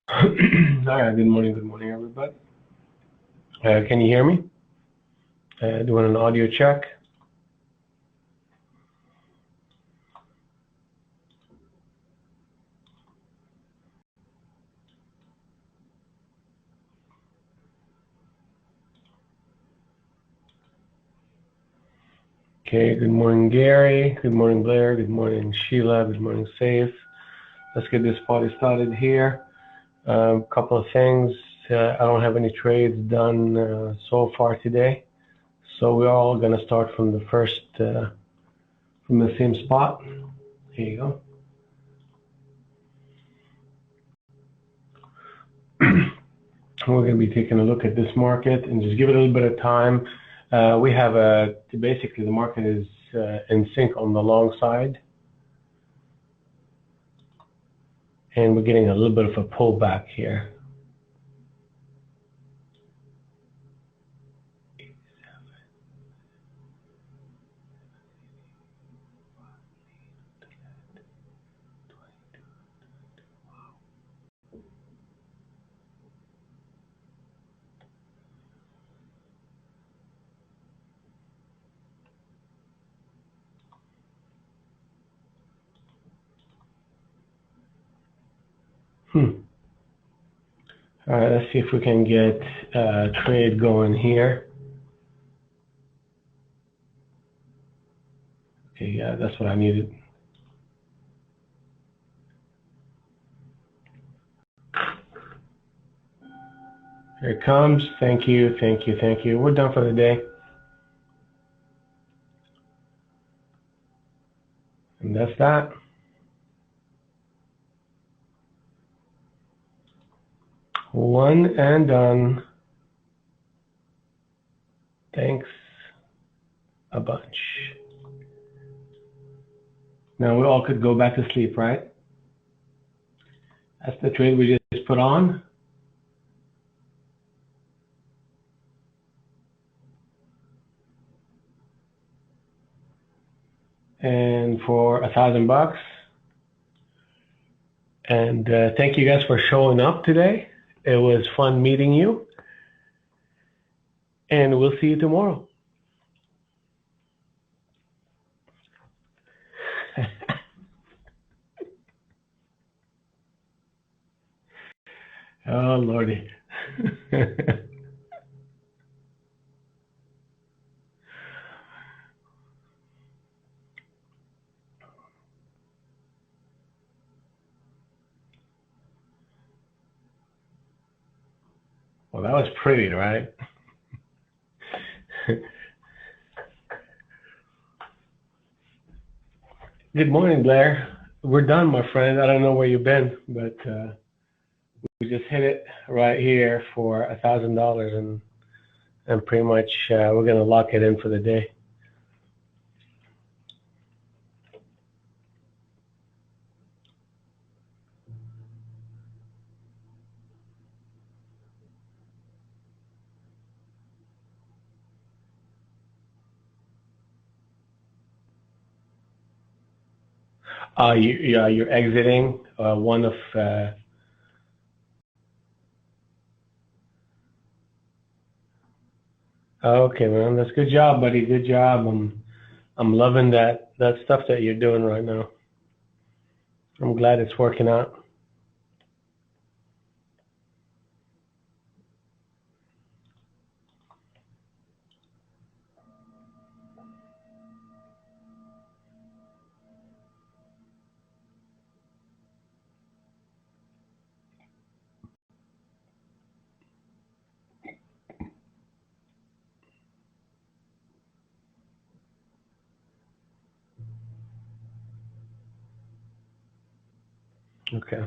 All right, good morning, everybody. Can you hear me? Doing an audio check. Okay, good morning, Gary. Good morning, Blair. Good morning, Sheila. Good morning, Saif. Let's get this party started here. Couple of things. I don't have any trades done so far today, so we're all gonna start from the first, from the same spot. Here you go. We're going to be taking a look at this market and just give it a little bit of time. We have basically the market is in sync on the long side, and we're getting a little bit of a pullback here. All right, let's see if we can get a trade going here. Okay, yeah, that's what I needed. Here it comes. Thank you, thank you, thank you. We're done for the day. And that's that. One and done. Thanks a bunch. Now we all could go back to sleep, right? That's the trade we just put on. And for $1,000. And thank you guys for showing up today. It was fun meeting you. And we'll see you tomorrow. Oh, Lordy. Well, that was pretty, right? Good morning, Blair. We're done, my friend. I don't know where you've been, but we just hit it right here for $1,000, and pretty much we're gonna lock it in for the day. You're exiting one of. Okay, man, that's good job, buddy. Good job. I'm loving that stuff that you're doing right now. I'm glad it's working out. Okay.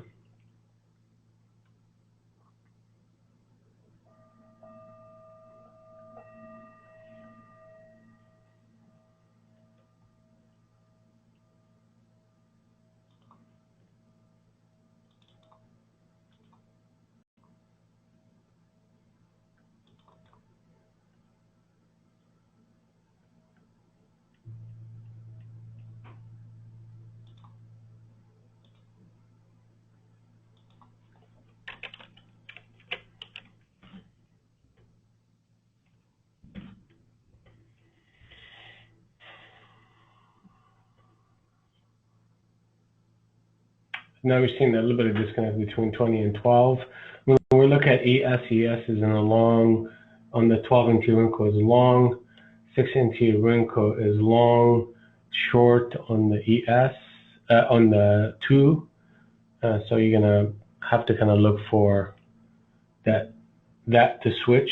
Now we're seeing a little bit of disconnect between 20 and 12. When we look at ES, ES is in a long, on the 12 NT Rinko is long, 6 NT Rinko is long, short on the ES, on the 2. So you're going to have to kind of look for that to switch